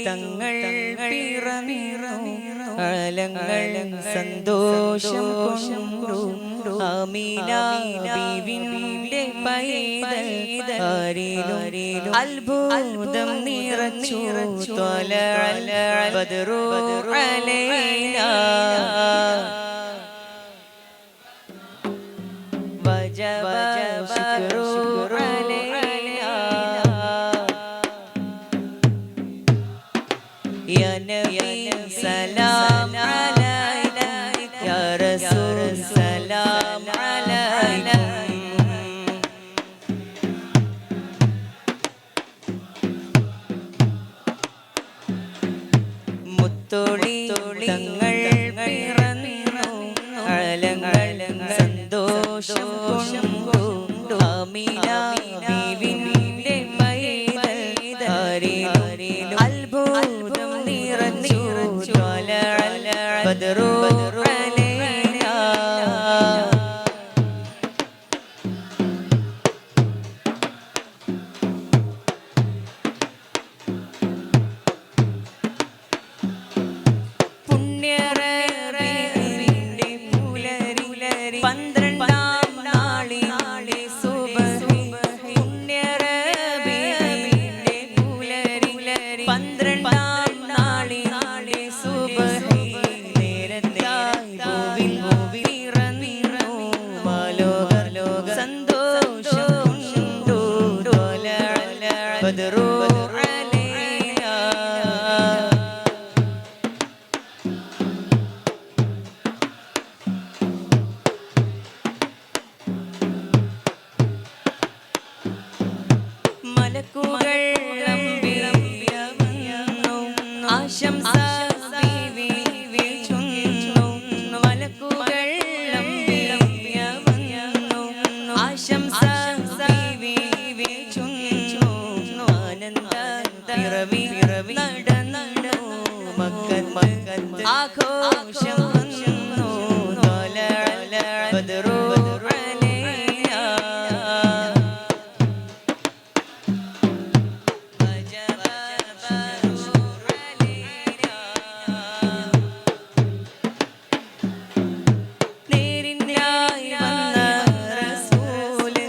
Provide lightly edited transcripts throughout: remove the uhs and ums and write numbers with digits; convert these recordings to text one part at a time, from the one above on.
തങ്ങൾ പിറന്നു അലങ്ങൾ സന്തോഷം കൊണ്ടു ആമീന ബീവിന്റെ പൈതൽ ആരിലും അത്ഭുതം നിറച്ചു ത്വലഅൽ ബദ്റു അലൈനാ വജബ ശുക്രു അലൈനാ യാ നബി സലാം അലൈനാ യാ റസൂൽ സലാം അലൈനാ മുത്തോളി തങ്ങൾ പിറന്നു അലങ്ങൾ സന്തോഷം കൊണ്ടു ആമീന ബീവിന്റെ പൈതൽ ആരിലും അത്ഭുതം നിറച്ചു ത്വലഅൽ ബദ്റു അലൈനാ പുണ്യറബീഇന്റെ പുലരി 12-ാം നാളിലെ സുബ്ഹി പുണ്യറബീഇന്റെ പുലരി 12-ാം നാളിലെ സുബ്ഹി നേരത്തായി ഭൂവിൽ പിറന്നു മാലോക സന്തോഷം കൊണ്ടു ത്വലഅൽ ബദ്റു അലൈനാ മലക്കുകൾ അമ്പിയ വന്നു ആശംസ ബീവി ചൊന്നു മലക്കുകൾ അമ്പിയ വന്നു ആശംസ ബീവി ചൊന്നു ആനന്ദ പിറവി നടന്നു മക്കത്ത് ആഘോഷം വന്നു ത്വലഅൽ ബദ്റു അലൈനാ നേരിനായി വന്ന റസൂല്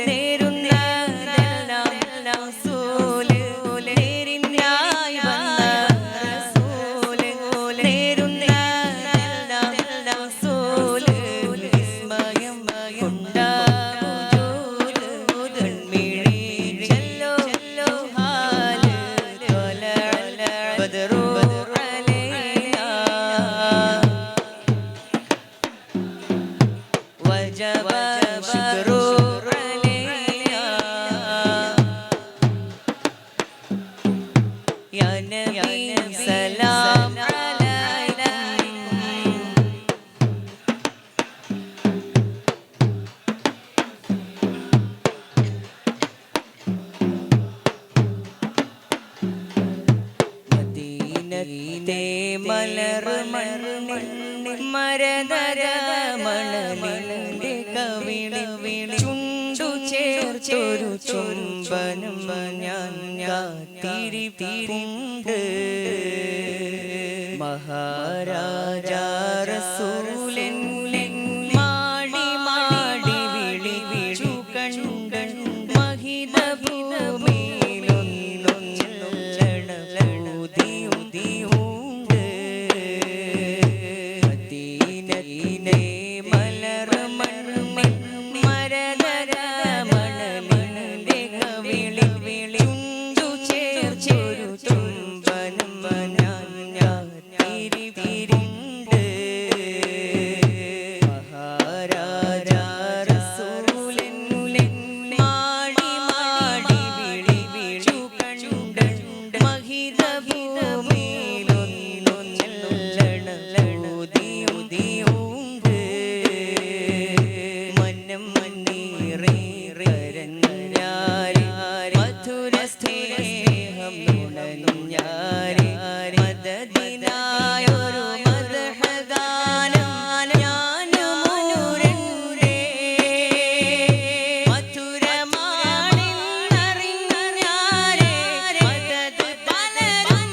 നേരുന്നതെല്ലാം റസൂല് നേരിനായി വന്ന റസൂല് നേരുന്നതെല്ലാം റസൂല് വിസ്മയം കൊണ്ടാവൂജൂദ് കൺമിഴി ചല്ലോ ഹാല് ത്വലഅൽ ബദ്റു അലൈനാ വജബ ശുക്രു അലൈനാ യാ നബി സലാം അലൈനാ മദീനത്തെ മലർ മണ്ണിൽ മരതര മണലിന്റെ കവിളി ചുണ്ടു ചേർത്തൊരു ചുംബനം ഞാൻ കാത്തിരിപ്പുണ്ട് മഹാരാജാ റസൂലിനെ മാടി മാടി വിളിച്ചു കണ്ട് മഹിത ഭൂമിയിലൊന്നൊന്നൂതിയുണ്ട് മദീനയിലെ മലർ മണ്ണിൽ മരതര മണലിന്റെ കവിളി ചുണ്ടു ചേർത്തൊരു ചുംബനം ഞാൻ കാത്തിരിപ്പുണ്ട് മഹാരാജാ റസൂലിനെ മാടി മാടി വിളിച്ചു കണ്ട് മഹിത ഭൂമിയിലൊന്നൊന്നൂതിയുണ്ട് മനം മണ്ണീറേ കരഞ്ഞാരെ മധുര സ്നേഹം നുണഞ്ഞാരെ മദദിനായൊരു മദ്ഹഗാനം ഞാനുമൂരണ്ടേ മധുരമാണിന്നറിഞ്ഞാരെ മദദ് പലരും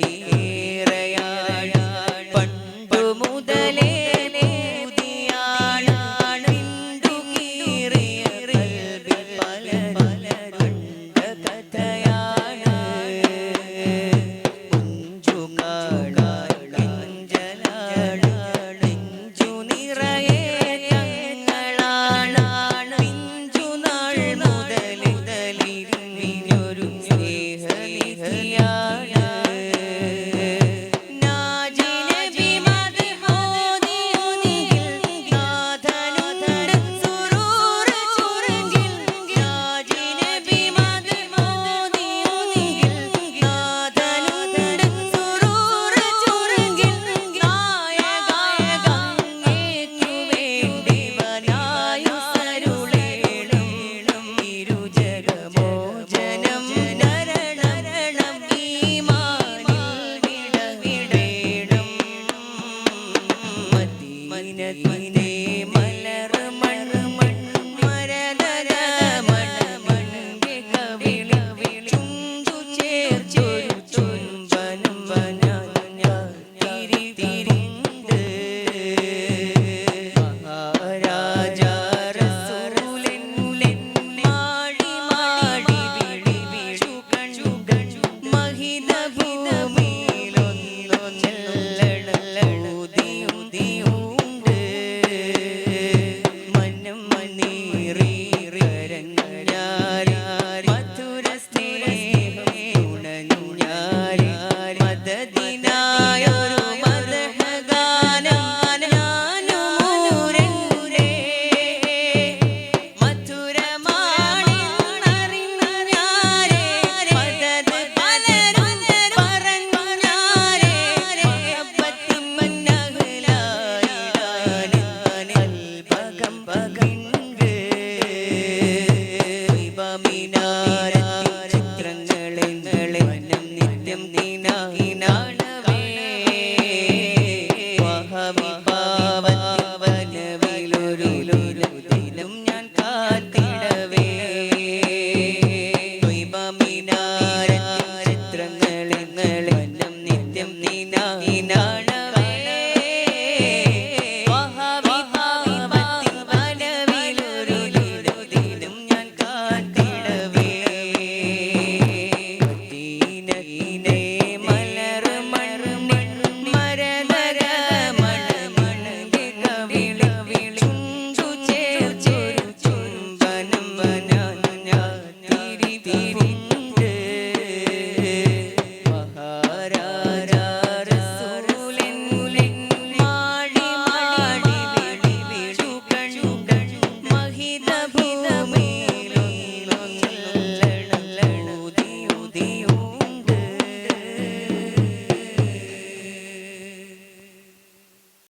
ീരയാ മദീനത്തിനായൊരു മദ്ഹഗാനം ഞാനുമൂരണ്ടേ മധുരമാണെന്നറിഞ്ഞാരേ മദദ് പലരും പറഞ്ഞാരേ മഹബത്തിൻ മന്നഹലായിടാൻ അൽപകം പകണ്ട് ദീപമിനാരത്തിൻ ചിത്രങ്ങളെ മനം നിത്യം നീനാണവേ വഹബി പാവനവിലൊരു ദിനം ഞാൻ കാത്തിടവേ ദീപമിനാരത്തിൻ ചിത്രങ്ങളെ മനം നിത്യം നീനാ